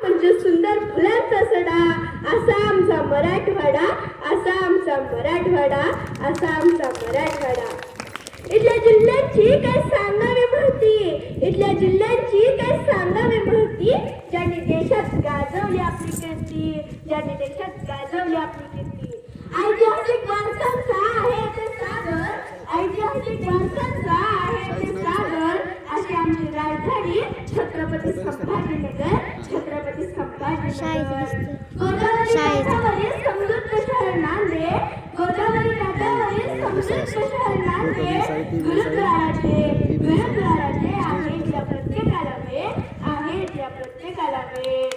म्हणजे सुंदर फुलांचा सडा, असा आमचा मराठवाडा, असा आमचा मराठवाडा, असा आमचा मराठवाडा. इथल्या जिल्ह्यांची काय सांगावी माहिती, इथल्या जिल्ह्यांची काय सांगावी माहिती, ज्यांनी देशात गाजवली आपली कीर्ती, ज्यांनी देशात गाजवली आपली कीर्ती. ऐतिहासिक वारसांचा आहे ते सागर, ऐतिहासिक वारसांचा आहे ते सागर, अशी आमची राजधानी छत्रपती संभाजीनगर, छत्रपती संभाजीनगर. गोदावरी काठावरील समृद्ध शहर नांदेड, गोदावरी काठावरील समृद्ध शहर नांदेड, गुरुद्वाराचे गुरुद्वाराचे आहे त्या प्रत्येकाला वेळ, आहे त्या प्रत्येकाला वेळ.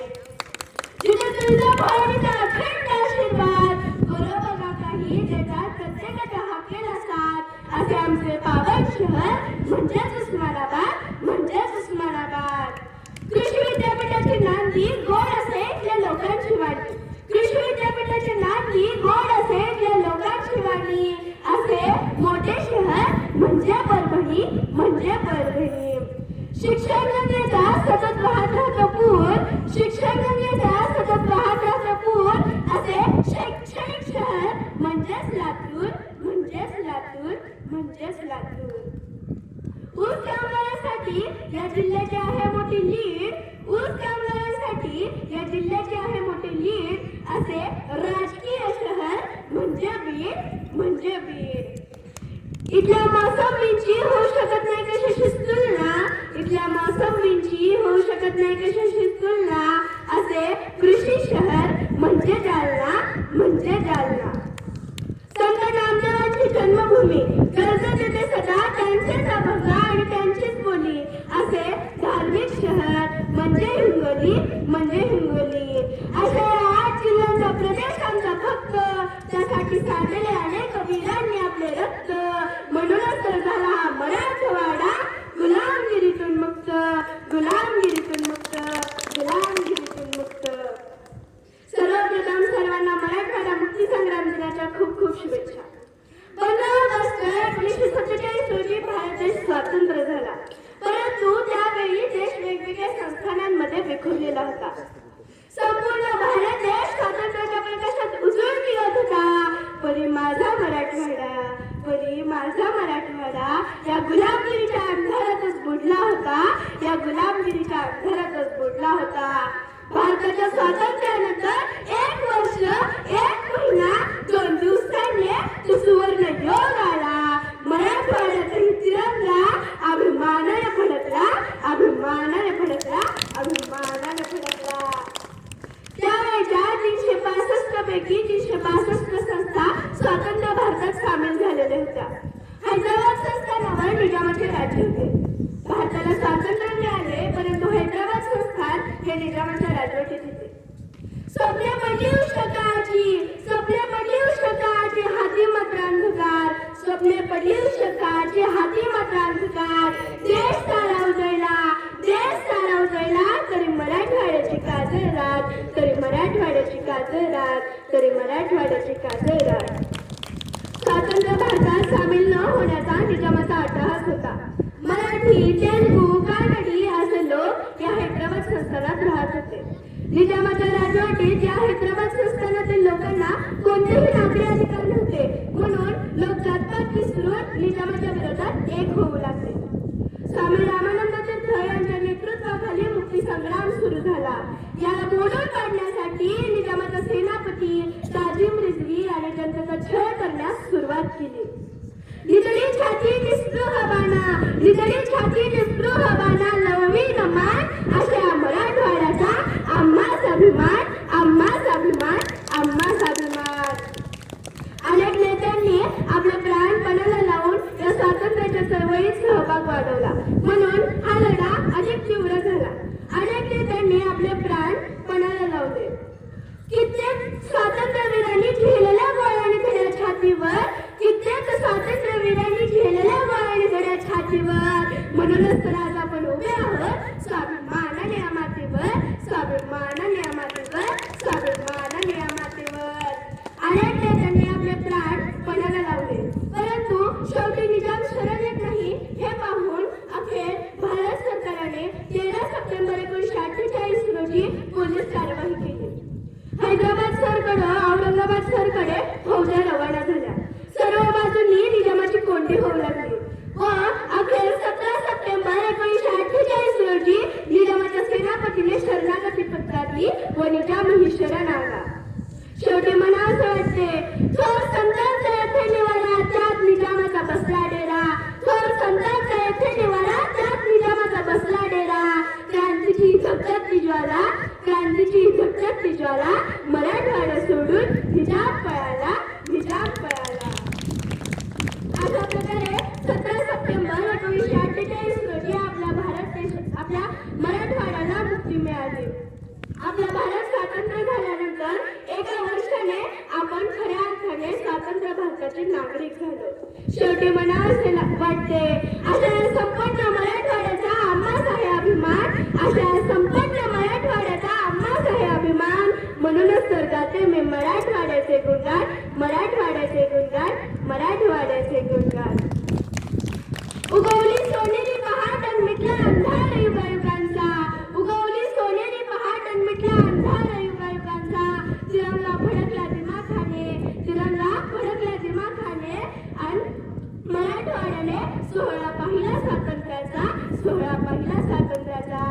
जिथे तुळजाभवानीचा अखंड आशीर्वाद, बरोबर काही देतात प्रत्येकाच्या हाकेला साथ, असे आमचे पावन शहर म्हणजेच उस्मानाबाद, म्हणजेच उस्मानाबाद. कृषी विद्यापीठाची नांदी गोड असे त्या लोकांची वाणी, कृषी विद्यापीठाची नांदी गोड असे त्या लोकांची वाणी, असे मोठे शहर म्हणजे परभणी, म्हणजे परभणी. शिक्षण गंगेचा सतत वाहत राहतो पूर, शिक्षण गंगेचा सतत वाहत राहतो पूर, असे शैक्षणिक शहर म्हणजेच लातूर, म्हणजेच लातूर, म्हणजेच लातूर. ऊस कामगारांसाठी या जिल्ह्याची आहे मोठी लीड, ऊस कामगारांसाठी या जिल्ह्याची आहे मोठी लीड, असे राजकीय शहर म्हणजे बीड, म्हणजे बीड. इथल्या मोसंबींची होऊ शकत नाही कशाशीच तुलना, इथल्या मोसंबींची होऊ शकत नाही कशाशीच तुलना, असे कृषी शहर म्हणजे जालना, म्हणजे जालना. संत नामदेवांची जन्मभूमी, कर्जत येथे सदा त्यांचेच अभंग आणि त्यांचीच बोली, असे धार्मिक शहर म्हणजे हिंगोली, म्हणजे हिंगोली. अशा या 8 जिल्ह्यांचा प्रदेश आमचा फक्त, त्यासाठी सांडले अनेक वीरांनी आपले रक्त, म्हणूनच तर झाला हा मराठवाडा गुलामगिरीतून मुक्त, गुलामगिरीतून मुक्त, गुलामगिरीतून मुक्त. सर्वप्रथम सर्वांना मराठवाडा मुक्ती संग्राम दिनाच्या खूप खूप शुभेच्छा. 15 ऑगस्ट 1947 रोजी भारत देश स्वतंत्र झाला, परंतु त्यावेळी देश वेगवेगळ्या संस्थानांमध्ये विखुरलेला होता. संपूर्ण भारत देश स्वातंत्र्याच्या प्रकाशात उजळून निघत होता, परी माझा मराठवाडा, परी माझा मराठवाडा या गुलामगिरीच्या अंधारातच बुडला होता, या गुलामगिरीच्या अंधारातच बुडला होता. भारताच्या स्वातंत्र्यानंतर 1 वर्ष 1 महिना 2 दिवसांनी तो सुवर्ण योग आला. मराठवाड्यातही तिरंगा अभिमानाने फडकला, अभिमानाने फडकला, अभिमानाने फडकला. त्यावेळेच्या 365 पैकी 362 संस्था स्वतंत्र भारतात सामील झालेल्या होत्या. हैदराबाद संस्थानावर निजामाचे राज्य होते. भारताला स्वातंत्र्य मिळाले, परंतु हैदराबाद संस्थान हे निजामाच्या राजवटीत होते. स्वप्ने पडली उष्णकाळाची, स्वप्ने पडली उष्णकाळाची, हाती मात्र अंधकार, स्वप्ने पडली उष्णकाळाची, हाती मात्र अंधकार. देश सारा उजळला, देश सारा उजळला, तरी मराठवाड्याची काजळ रात, तरी मराठवाड्याची काजळ रात, तरी मराठवाड्याची काजळ रात. स्वातंत्र्य भारतात सामील न होण्याचा निजामाचा अट्टहास होता. मराठी, तेलुगू, कानडी असे लोक या हैदराबाद संस्थानात राहत होते. निजामाच्या राजवटीत या हैदराबाद संस्थानातील लोकांना कोणतेही नागरी अधिकार नव्हते, म्हणून लोक जातपात विसरून निजामाच्या विरोधात एक होऊ लागले. स्वामी रामानंद तीर्थ यांच्या नेतृत्वाखाली मुक्ती संग्राम सुरू झाला. याला मोडून काढण्यासाठी निजामाचा सेनापती ताजिम रिजवी आणि जनतेचा छळ करण्यास सुरुवात केली. निधडी छाती निस्पृह बाणा, निधडी छाती निस्पृह बाणा, नववीन मान, अशा मराठवाड्याचा आम्हाच अभिमान, आम्हाच अभिमान, आम्हाच अभिमान. अनेक नेत्यांनी आपले प्राण पणाला लावून या स्वातंत्र्याच्या चळवळीत सहभाग वाढवला, म्हणून हा लढा अधिक तीव्र झाला. अनेक नेत्यांनी आपले प्राण पणाला लावले. कित्येक स्वातंत्र्यवीरांनी झेललेल्या गोळ्याने घड्या छातीवर, कित्येक स्वातंत्र्यवीरांनी झेललेल्या गोळ्याने घड्या छातीवर, म्हणूनच तर आज आपण उभे आहोत स्वाभिमानाने या मातीवर, स्वाभिमानाने या मातीवर, स्वाभिमानाने या मातीवर. अनेक नेत्यांनी आपले प्राण पणाला लावले, परंतु शेवटी निजाम शरण येत नाही हे पाहून अखेर भारत सरकारने 13 सप्टेंबर 1948 रोजी पोलीस शरणागती पत्रातली वनिता महेश्वरा नागा. शेवटी मला असं वाटते थोर संतांचा येथे निवारा त्यात निजामाचा बसला डेरा. थोर संतांचा येथे निवारा त्यात निजामाचा बसला डेरा. क्रांतीची झगझगती ज्वाला, क्रांतीची झगझगती ज्वाला, मराठवाडा सोडून निजाम पळाला, निजाम पळाला. अशा प्रकारे 17 सप्टेंबर 1948 रोजी आपल्या मराठवाड्याला मुक्ती मिळाली. आपला भारत स्वातंत्र्य झाल्यानंतर एका वर्षाने आपण खऱ्या अर्थाने स्वातंत्र्य भारताचे नागरिक झालो. शेवटी मला असे वाटते अशा संपूर्ण मराठवाड्याचा आम्हाच आहे अभिमान, अशा संपूर्ण मराठवाड्याचा आम्हाच आहे अभिमान. म्हणूनच तर गाते मी मराठवाड्याचे गुणगान, मराठवाड्याचे गुणगान, मराठवाड्याचे गुणगान. उगवली सोनेरी पहाट अन मिटला अंधार युगायुगांचा. उगवली सोनेरी पहाट अन मिटला अंधार युगायुगांचा. तिरंगा फडकला दिमाखाने, तिरंगा फडकला दिमाखाने आणि मराठवाड्याने सोहळा पाहिला स्वातंत्र्याचा, सोहळा पाहिला स्वातंत्र्याचा.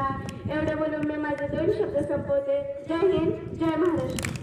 एवढं बोलून मी माझे 2 शब्द संपवते. जय हिंद, जय महाराष्ट्र.